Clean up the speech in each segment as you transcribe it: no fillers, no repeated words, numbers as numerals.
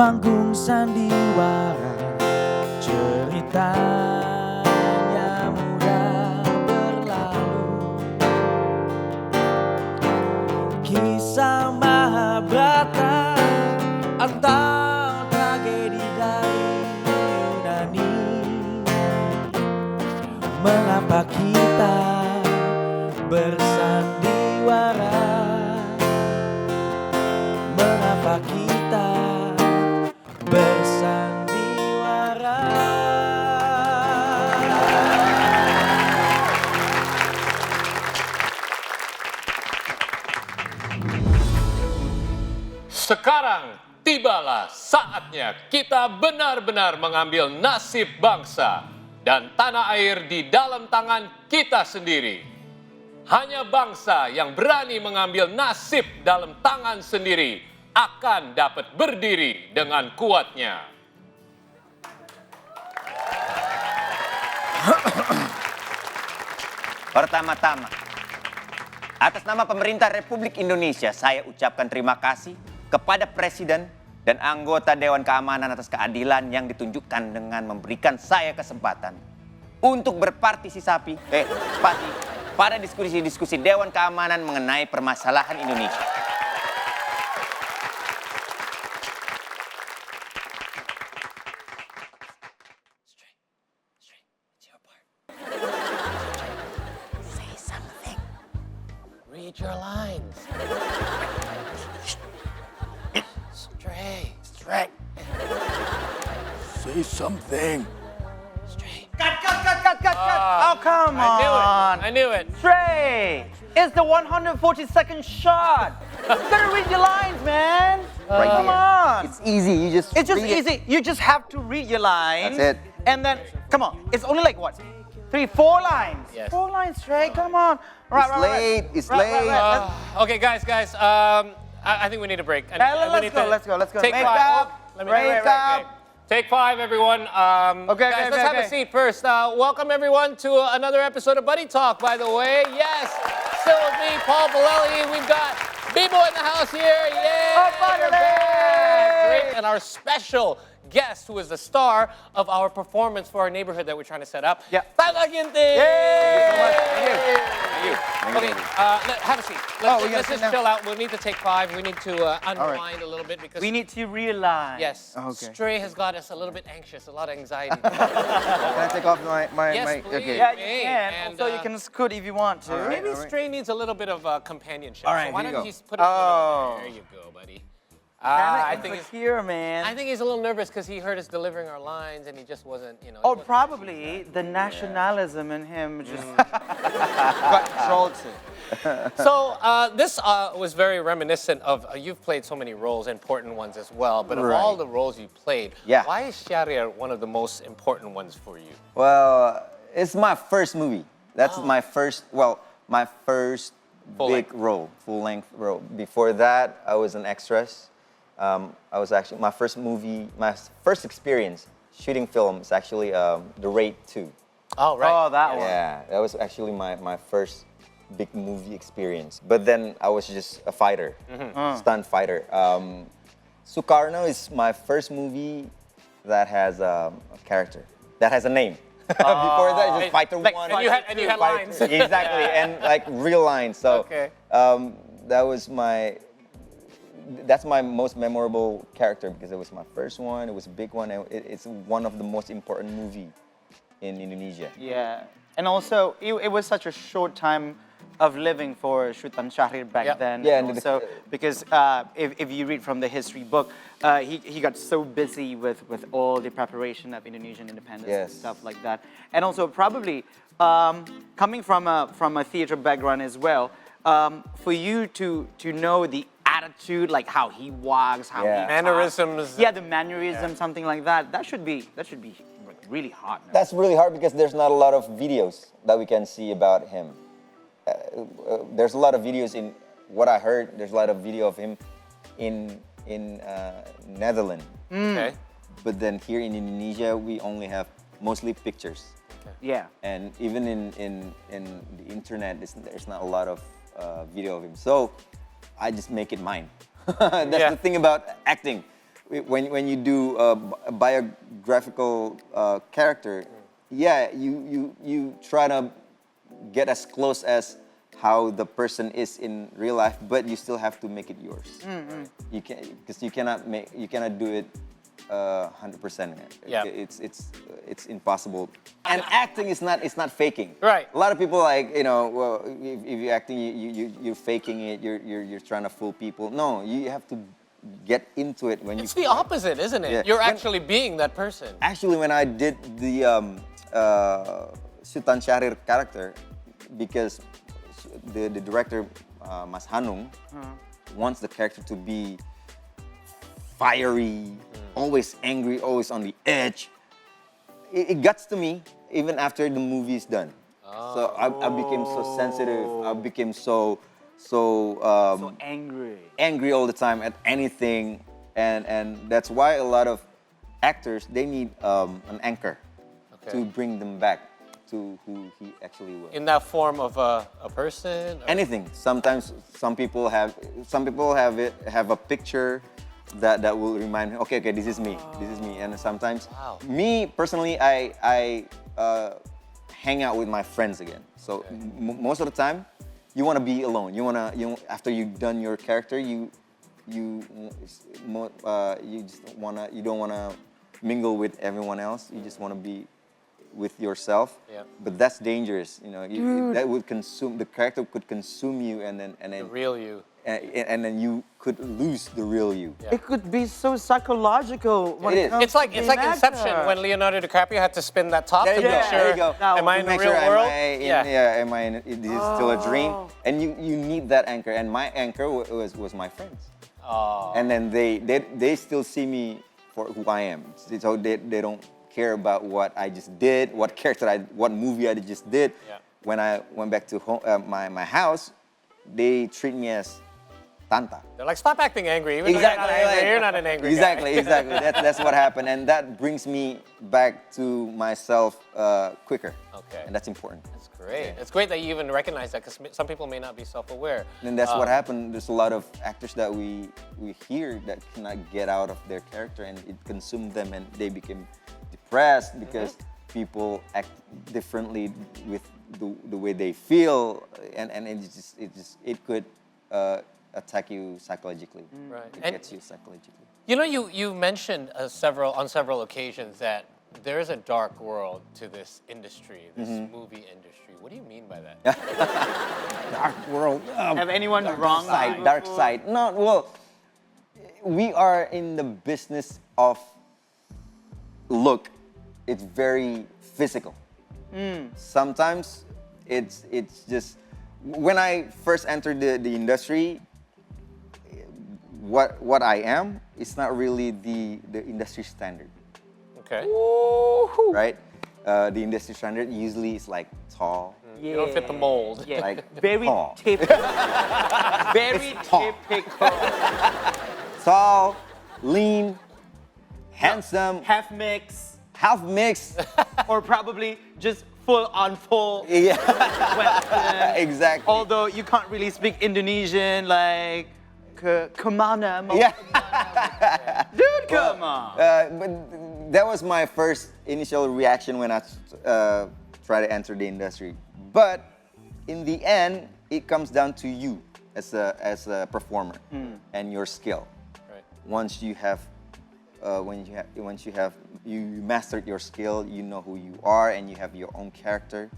panggung sandiwara, ceritanya mudah berlalu. Kisah Mahabharata atau tragedi dari Yunani. Mengapa kita bersandiwara? Mengapa kita bersandiwara? Sekarang tibalah saatnya kita benar-benar mengambil nasib bangsa dan tanah air di dalam tangan kita sendiri. Hanya bangsa yang berani mengambil nasib dalam tangan sendiri akan dapat berdiri dengan kuatnya. Pertama-tama, atas nama pemerintah Republik Indonesia, saya ucapkan terima kasih kepada Presiden dan anggota Dewan Keamanan atas keadilan yang ditunjukkan dengan memberikan saya kesempatan untuk berpartisipasi pada diskusi-diskusi Dewan Keamanan mengenai permasalahan Indonesia. Say something. Read your lines. Stray. Say something. Cut. Oh, come on. I knew it. Trey, it's the 142nd shot. You gotta read your lines, man. Come on. It's easy. You just It's just read it. easy. You just have to read your lines. That's it. And then, come on. It's only like what? 4 lines. Yes. 4 lines, Trey. Come on. It's late. Okay, guys. I think we need a break. Let's go. Take Make 5. up. Let me Break up. Take 5, everyone. Guys, let's have a seat first. Welcome, everyone, to another episode of Buddy Talk, by the way. Yes, still with me, Paul Bolelli. We've got Bibo in the house here. Yay! Oh, finally! You're back. Great. And our special guest, who is the star of our performance for our neighborhood that we're trying to set up. Yeah. Tanta Ginting! Thank you. Okay, have a seat. Let's just chill out. We'll need to take 5. We need to unwind a little bit because We need to realize. yes, Okay. Stray has got us a little bit anxious, a lot of anxiety. Can I take off my Yes, please. okay. Yeah, you Hey, can. and, Also, you can scoot if you want to. Maybe all right. Stray needs a little bit of companionship. All right, so why here you don't go. you put it there you go, buddy. I think he's, here, man. I think he's a little nervous because he heard us delivering our lines and he just wasn't, he Or wasn't- probably the nationalism in him just got jolted. So this was very reminiscent of, you've played so many roles, important ones as well, but of Right. all the roles you played, Yeah. why is Shahriar one of the most important ones for you? Well, it's my first movie. That's my first big role, full-length role. Before that, I was an extras. I was actually, my first experience shooting film is actually The Raid 2. Oh, right. Oh, that one. Yeah, that was actually my first big movie experience. But then I was just a fighter, stunt fighter. Sukarno is my first movie that has a character, that has a name. Before that, just Fighter Like, 1. and you had Fighter- lines. Exactly, and like real lines. So Okay. that's my most memorable character because it was my first one. It was a big one, and it's one of the most important movie in Indonesia. Yeah. And also, it was such a short time of living for Sultan Syahrir back Yeah. then. Yeah, and and also because if you read from the history book, he got so busy with all the preparation of Indonesian independence and Yes. stuff like that. And also probably coming from a theater background as well, for you to know the attitude, like how he walks, how Yeah. he Mannerisms. yeah, the mannerism, something like that. That should be like really hard. Man. That's really hard because there's not a lot of videos that we can see about him. There's a lot of videos in what I heard. There's a lot of video of him in Netherlands. Okay. But then here in Indonesia, we only have mostly pictures. Yeah. And even in the internet, there's not a lot of video of him. So I just make it mine. That's Yeah. the thing about acting. when you do a biographical character, yeah, you try to get as close as how the person is in real life, but you still have to make it yours. You can, because you cannot do it 100%. Yeah. It's impossible. And acting is not faking. Right. A lot of people well, if you're acting, you're faking it. You're trying to fool people. No, you have to get into it when It's the opposite, isn't it? Yeah. You're actually being that person. Actually, when I did the Sultan Syahrir character, because the director, Mas Hanung, wants the character to be fiery, always angry, always on the edge. It gets to me even after the movie is done. So I became so sensitive. I became so angry all the time at anything, and that's why a lot of actors, they need an anchor to bring them back to who he actually was. In that form of a person? Or? Anything. Sometimes some people have a picture that will remind me, okay, this is me, and sometimes me personally, I hang out with my friends again. So most of the time, you want to be alone. After you've done your character, you don't want to mingle with everyone else. You just want to be with yourself. Yeah. But that's dangerous. That would consume, the character could consume you, and then The real you. and then you could lose the real you. Yeah. It could be so psychological. When It it is. comes It's like to being an Inception actor. when Leonardo DiCaprio had to spin that top There to you make go. sure. There you go. Now, Am I in To the make real sure, world? am I in, is this still a dream? And you need that anchor. And my anchor was my friends. And then they still see me for who I am. So they don't care about what I just did, what movie I just did. Yeah. When I went back to home, my house, they treat me as Tanta. They're like, stop acting angry. Even though you're not an angry Exactly, guy. exactly. That's what happened, and that brings me back to myself quicker. Okay. And that's important. That's great. It's great that you even recognize that, because some people may not be self-aware. And that's what happened. There's a lot of actors that we hear that cannot get out of their character, and it consumed them, and they became depressed because people act differently with the way they feel, and it could attack you psychologically. Right. It And- gets you psychologically. You know, you mentioned on several occasions that there is a dark world to this industry, this movie industry. What do you mean by that? Dark world. Have anyone wronged you Dark before? side. No, well, we are in the business of look. It's very physical. Sometimes it's just, when I first entered the industry, what I am is not really the industry standard, Okay. right? The industry standard usually is like tall, You don't fit the mold. Yeah. like Very tall. typical. Very tall. typical. Tall, lean, handsome, Half mix, half mixed. or probably just full on full. Yeah, Western. exactly. Although you can't really speak Indonesian, like kemana? Yeah. Dude, come on. But that was my first initial reaction when I tried to enter the industry. But in the end, it comes down to you as a performer and your skill. Right. Once you mastered your skill, you know who you are, and you have your own character.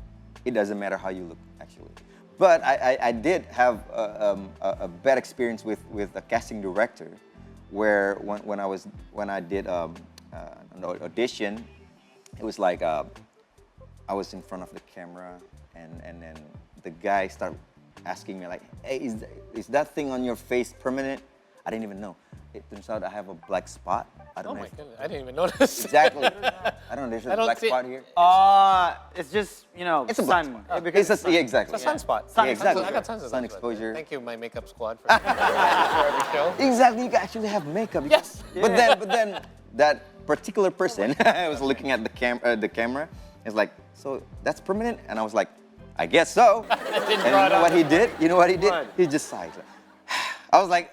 It doesn't matter how you look, actually. But I did have a bad experience with a casting director, where when I did an audition, it was like I was in front of the camera, and then the guy started asking me like, "Hey, is that thing on your face permanent?" I didn't even know. It turns out I have a black spot. I don't Oh know. my if- goodness, I didn't even notice. Exactly. I don't know. There's I a don't black see- spot here. It's just, It's a black sun. spot. Because It's yeah, exactly. It's a sunspot. Yeah, exactly. I got tons of Sun sunspots. exposure. Thank you, my makeup squad, for every show. Exactly. You can actually have makeup. Yes. But then that particular person I was looking at the camera. It's like, so that's permanent, and I was like, I guess so. And you draw it know out. what he did? You know what he did? What? He just sighed. I was like,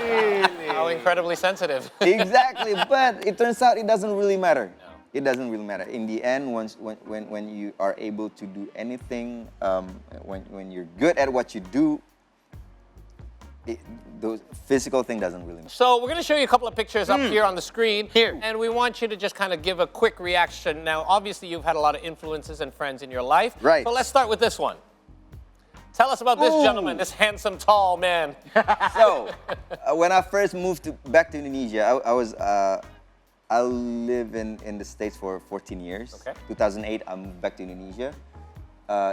Really? How incredibly sensitive. Exactly, but it turns out it doesn't really matter. It doesn't really matter. In the end, when you are able to do anything, when you're good at what you do, those physical thing doesn't really matter. So we're going to show you a couple of pictures up here on the screen. And we want you to just kind of give a quick reaction. Now, obviously, you've had a lot of influences and friends in your life. Right. So let's start with this one. Tell us about this gentleman, this handsome, tall man. So, when I first moved back to Indonesia, I live in the States for 14 years. Okay. 2008, I moved back to Indonesia.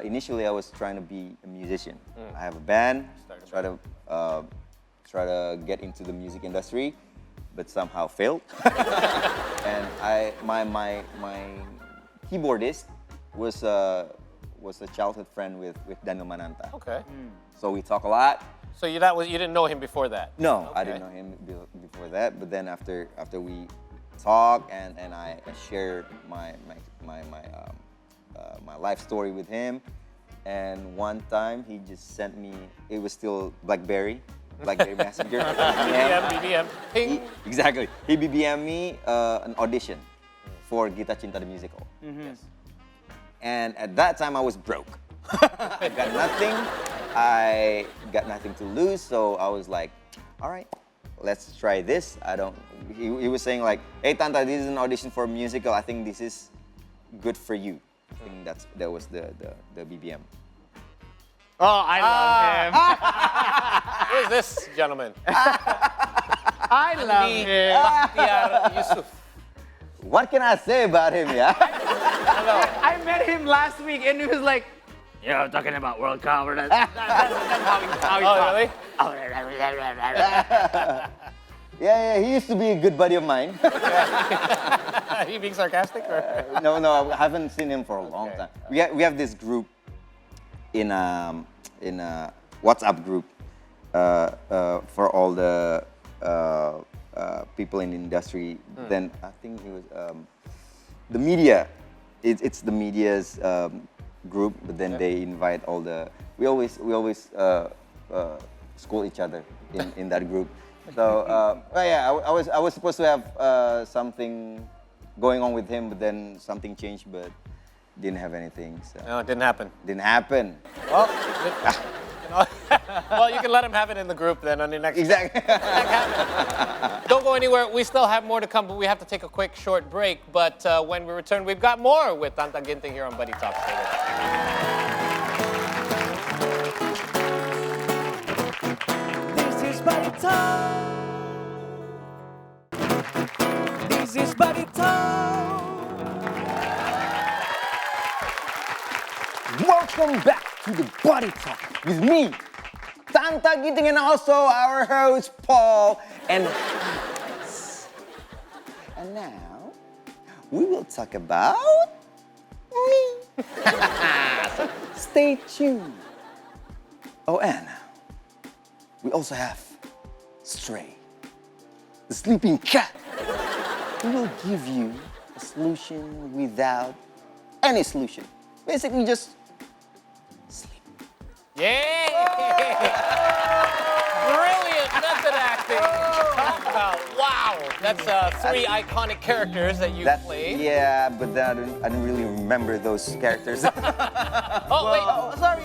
Initially, I was trying to be a musician. I have a band, try to get into the music industry, but somehow failed. And my keyboardist was a childhood friend with Daniel Mananta. Okay. So we talk a lot. So you didn't know him before that? No, Okay. I didn't know him before that. But then after we talk and I share my life story with him, and one time he just sent me. It was still BlackBerry Messenger. BBM. Ping. Exactly. He BBM me an audition for Kita Cinta the musical. Yes. And at that time I was broke. I got nothing to lose, so I was like, all right, let's try this. He was saying like, hey Tanta, this is an audition for a musical. I think this is good for you. I think that was the BBM. Oh, I love him. Who is this gentleman? I love him. Bakhtiar Yusuf. What can I say about him, yeah? I met him last week and he was like, yeah, I'm talking about World Cup. That's how he Oh, really? Yeah, he used to be a good buddy of mine. Are you being sarcastic? Or? No, I haven't seen him for a long time. We have this group in a WhatsApp group for all the people in the industry. Then I think it was the media. It's the media's group, but then they invite all the. We always school each other in that group. So I was supposed to have something going on with him, but then something changed, but didn't have anything. So. No, it didn't happen. Didn't happen. Well, well, you can let him have it in the group then on the next. Exactly. Don't go anywhere. We still have more to come, but we have to take a quick short break. But when we return, we've got more with Tanta Ginting here on Buddy Talk. Stay with us. This is Buddy Talk. This is Buddy Talk. Welcome back to the Body Talk with me, Tanta Ginting, and also our host Paul and Hans. And now we will talk about me. So stay tuned. Oh, and we also have Stray, the sleeping cat. We will give you a solution without any solution. Basically, just sleep. Yay! Brilliant method acting. Talk about, wow. That's three iconic characters that you played. Yeah, but then I don't really remember those characters. Oh, wait. sorry,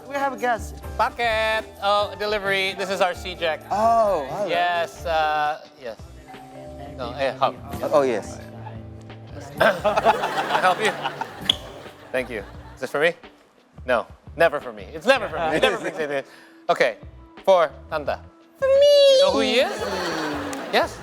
we have a guest. Packet delivery. This is our CJack. Oh, hello. Yes, yes. No, hug. Oh, yes. Can I help you? Thank you. Is this for me? No, never for me. It's never for me. It never brings anything. Okay, for Tanta. For me. You know who he is? Yes.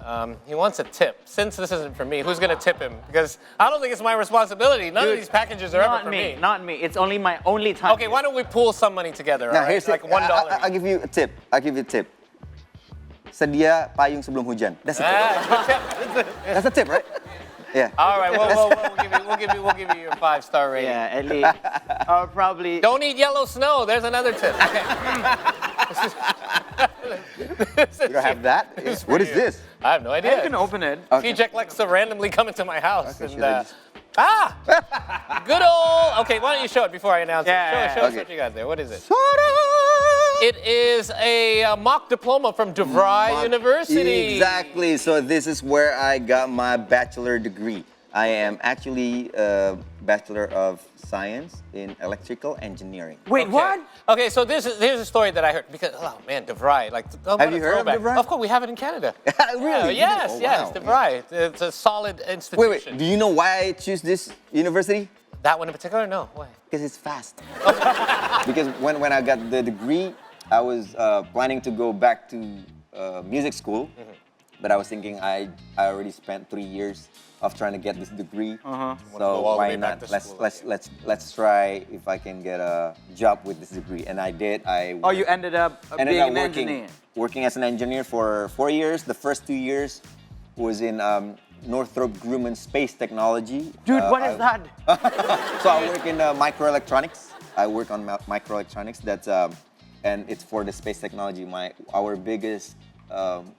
Okay. He wants a tip. Since this isn't for me, who's gonna tip him? Because I don't think it's my responsibility. None of these packages are ever for me. Not me. It's only my only time. Okay, why don't we pool some money together? Now, all right? here's Like it. $1. I'll give you a tip. Sedia payung sebelum hujan. That's a tip. Good tip. That's a tip, right? Yeah. All right, we'll give you your 5-star rating. Yeah, at least. Or probably. Don't eat yellow snow. There's another tip. Okay. You don't have that? What is this? I have no idea. You can open it. Okay. CJack likes to randomly come into my house. Okay, And, should I just- good old. Okay, why don't you show it before I announce Yeah. it? Show us Okay. what you got there. What is it? Ta-da! It is a mock diploma from DeVry University. Exactly. So this is where I got my bachelor degree. I am actually a Bachelor of Science in Electrical Engineering. Wait, Okay. what? Okay, so here's a story that I heard because oh man, DeVry, like what Have a you heard of throwback. DeVry? Of course, we have it in Canada. Really? Yes, Oh, yes, wow. DeVry. It's a solid Wait, institution. do you know why I choose this university? That one in particular? No. Why? Because it's fast. Because when I got the degree, I was planning to go back to music school, but I was thinking I already spent 3 years of trying to get this degree. go all So the why way back not? to school, Let's try if I can get a job with this degree, and I did. Oh, you ended up being an engineer. working as an engineer for 4 years. The first 2 years was in Northrop Grumman Space Technology. Dude, what is that? So I work in microelectronics. I work on microelectronics. That's and it's for the space technology. Our biggest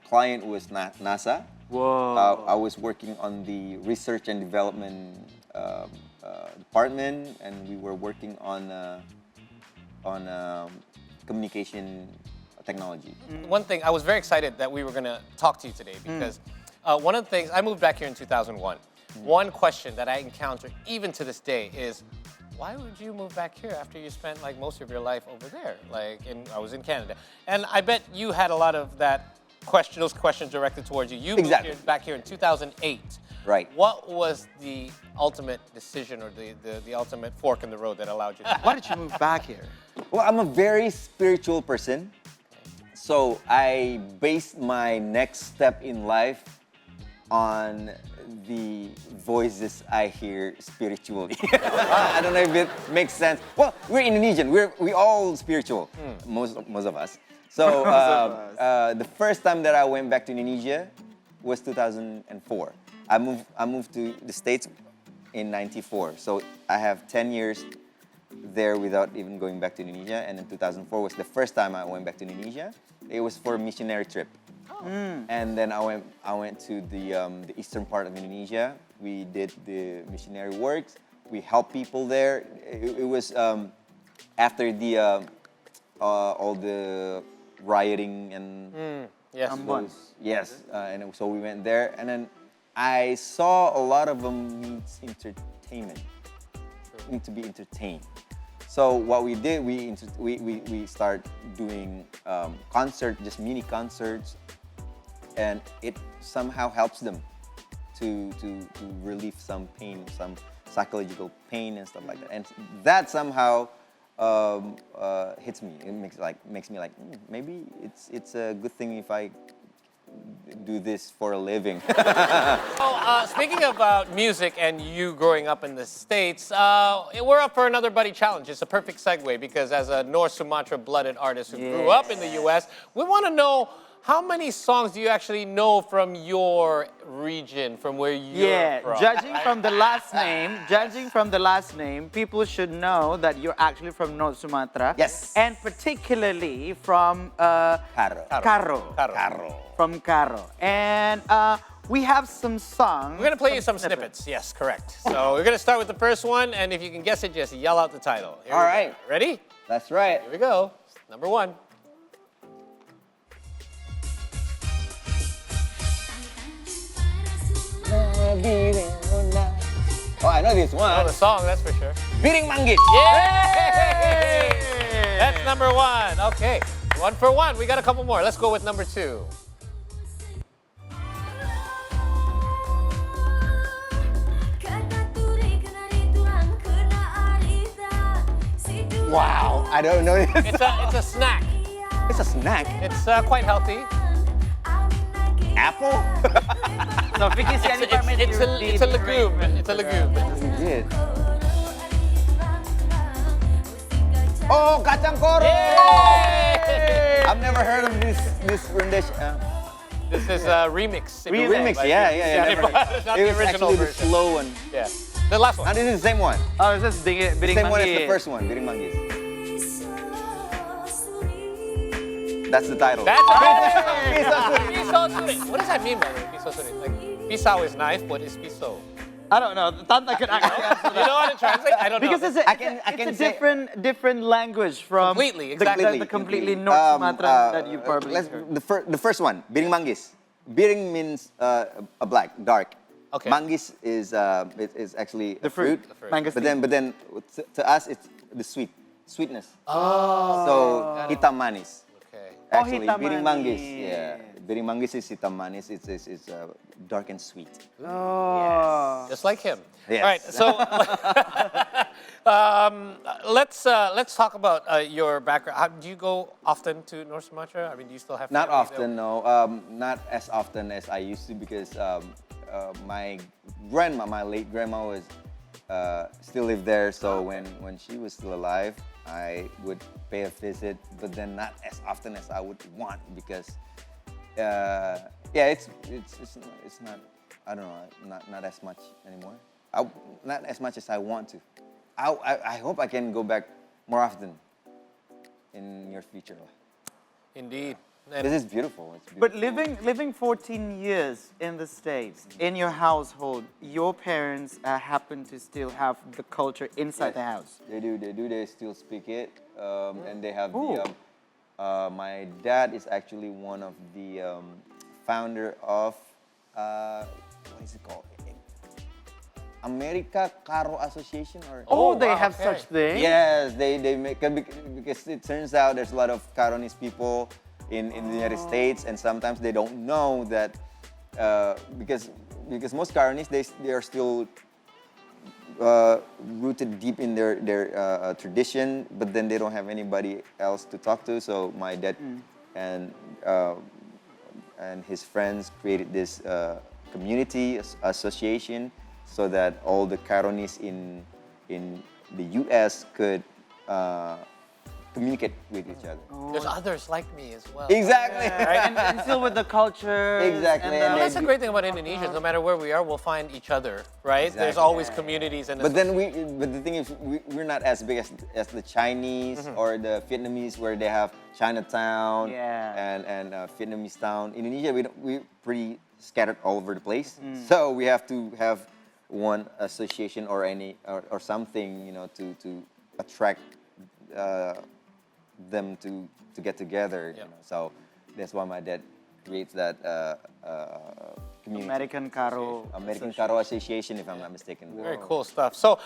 client was NASA. Whoa. I was working on the research and development department, and we were working on communication technology. One thing, I was very excited that we were going to talk to you today because one of the things, I moved back here in 2001. One question that I encounter even to this day is, why would you move back here after you spent like most of your life over there? I was in Canada. And I bet you had a lot of those questions directed towards you. You Exactly. moved back here in 2008. Right. What was the ultimate decision or the ultimate fork in the road that allowed you to Why did you move back here? Well, I'm a very spiritual person, so I based my next step in life on the voices I hear spiritually. I don't know if it makes sense. Well, we're Indonesian. We all spiritual, most of us. So the first time that I went back to Indonesia was 2004. I moved to the States in '94. So I have 10 years there without even going back to Indonesia. And in 2004 was the first time I went back to Indonesia. It was for a missionary trip. And then I went to the eastern part of Indonesia. We did the missionary works. We helped people there. It was after the all the rioting and Yes. yes, and so we went there, and then I saw a lot of them need to be entertained. So what we did, we start doing just mini concerts, and it somehow helps them to relieve some pain, some psychological pain and stuff like that. And that somehow hits me. It makes me like maybe it's a good thing if I do this for a living. Speaking about music and you growing up in the States, we're up for another Buddy Challenge. It's a perfect segue because as a North Sumatra blooded artist who grew up in the U.S., we want to know how many songs do you actually know from your region, from where you're from? Judging from the last name, people should know that you're actually from North Sumatra. Yes. And particularly from Karo. From Karo. And we have some songs. We're going to play you some snippets. Yes, correct. So we're going to start with the first one, and if you can guess it, just yell out the title. Here All we go. right. Ready? That's right. Here we go. Number one. Oh, I know this one. Oh, the song, that's for sure. Biring Manggis. Yay! That's number one. Okay, 1 for 1. We got a couple more. Let's go with number 2. Wow, I don't know this. It's a snack. It's a snack. It's quite healthy. Apple? So, Vicky, It's a legume. It's a legume. We did. Oh, kacang koro! Yay! I've never heard of this rendition. This is a remix. The remix, yeah. Not the It was original actually the version. slow one. Yeah. The last And one. this is the same one. Oh, is this Biring Same one as Manggis? the first one, Biring Manggis. That's the title. That's Pisau suri. Pisau suri. What does that mean, by the way? Pisau suri. Like, pisau is knife. What is pisau? I don't know. Tanta could actually answer You know how to translate? I don't because know. it's a, I can it's a say- different language from Completely, the- exactly. the completely North Sumatran that you probably let's, heard. the first one, biring manggis. Biring means a black, dark. Okay. Manggis is actually The a fruit. fruit. Mangosteen. But then to us it's the sweetness. Oh. So hitam manis. Okay. Oh, Actually, hitam biring manis. manggis. Yeah. Biring manggis is hitam manis. It's dark and sweet. Oh. Just like him. Yes. All right, so let's talk about your background. Do you go often to North Sumatra? I mean, do you still have Not family there? often, no. Not as often as I used to because my grandma, my late grandma, was still lived there. So when she was still alive, I would pay a visit, but then not as often as I would want because it's not, I don't know, not as much anymore. Not as much as I want to. I hope I can go back more often in near future. Indeed. This is beautiful. It's beautiful. But living 14 years in the States, in your household, your parents happen to still have the culture inside the house. They do. They still speak it, and they have Ooh. my dad is actually one of the founder of what is it called? Amerika Karo Association or Oh, they wow, have okay. such thing? yes, they make because it turns out there's a lot of Caronese people in the United States, and sometimes they don't know that because most Caronese they are still rooted deep in their tradition, but then they don't have anybody else to talk to. So my dad and his friends created this community association so that all the Caronese in the U.S. could communicate with each other. There's others like me as well. Exactly. and still with the culture. Exactly, and Well, they that's the great thing about Indonesia. No matter where we are, we'll find each other, right? There's Exactly. always communities and. But the thing is, we're not as big as the Chinese or the Vietnamese, where they have Chinatown Yeah. and Vietnamese town. Indonesia, we're pretty scattered all over the place. So we have to have one association or or something, to attract them to get together. Yeah. So that's why my dad creates that community. American Karo. American Karo Association, if I'm not mistaken. Very cool stuff. So,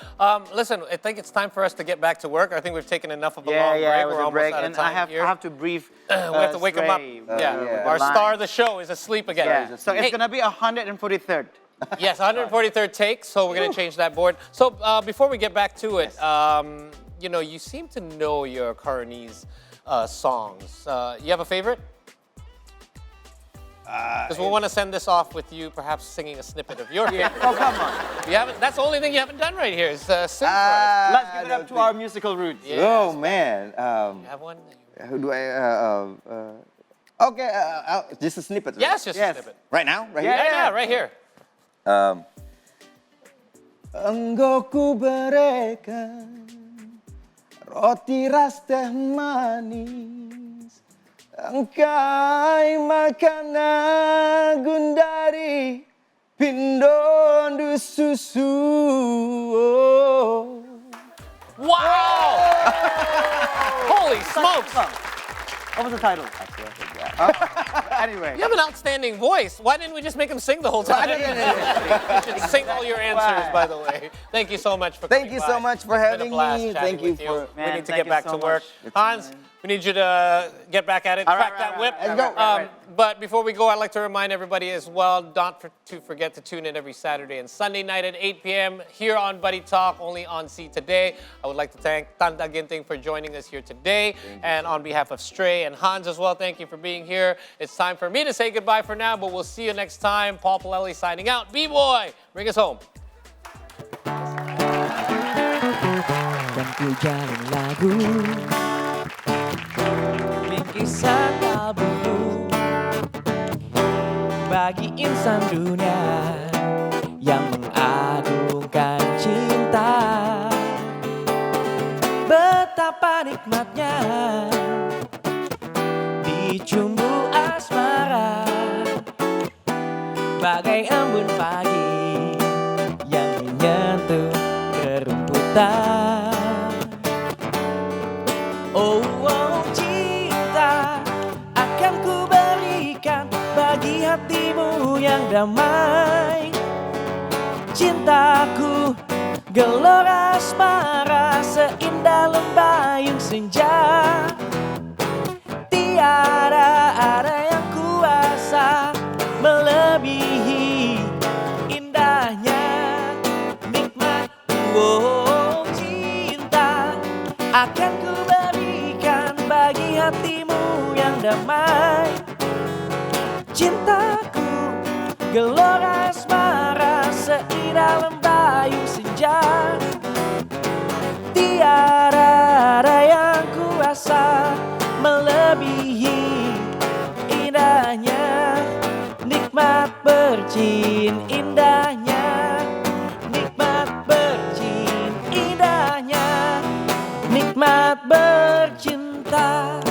listen, I think it's time for us to get back to work. I think we've taken enough of a long break. It was We're a almost break, out of and time I here. have to brief. We have to wake him up. Stray, yeah. Our the line. star of the show is asleep again. Yeah. So it's Hey, gonna be 143rd. Yes, 143rd take, so we're going to change that board. So before we get back to it, you seem to know your Caronese songs. You have a favorite? Because we want to send this off with you perhaps singing a snippet of your favorite. Oh, come on. You haven't, that's the only thing you haven't done right here is sing for us. Let's give it up to our musical roots. Yeah. Oh man, You have one? who do I? Okay, just a snippet. right? Yes, just a snippet. Right now, right Yeah. here. Yeah, right here. Engkau ku berikan roti ras teh manis, engkai makanan gundari pindon du susu. Wow! Holy smokes! What was the title? Anyway. You have an outstanding voice. Why didn't we just make him sing the whole time? You should sing all your answers, by the way. Thank you so much for coming Thank you so by. much for It's been having a blast me. chatting Thank you with for- We Man, need to thank get you back so to work. much. Hans, we need you to get back at it. All right, Crack that right, whip. right. Let's go. But before we go, I'd like to remind everybody as well, not to forget to tune in every Saturday and Sunday night at 8 p.m. here on Buddy Talk, only on SEAToday. I would like to thank Tanta Ginting for joining us here today. And on behalf of Stray and Hans as well, thank you for being here. It's time for me to say goodbye for now, but we'll see you next time. Paul Palelli signing out. B-Boy, bring us home. Dan ku jalin lagu bingkisan kalbumu bagi insan dunia yang mengagungkan cinta. Betapa nikmatnya dicumbu asmara bagai embun pagi yang cinta. Oh, oh cinta, akan ku berikan bagi hatimu yang damai. Cintaku gelora asmara seindah lembayung senja. Tiada ada yang kuasa melebihi indahnya nikmat. Oh cinta, akan ku berikan bagi hatimu yang damai. Cintaku gelora asmara seindah lembayung senja. Tiada ada yang kuasa melebihi indahnya nikmat bercin. Indahnya nikmat bercin. Indahnya nikmat bercinta.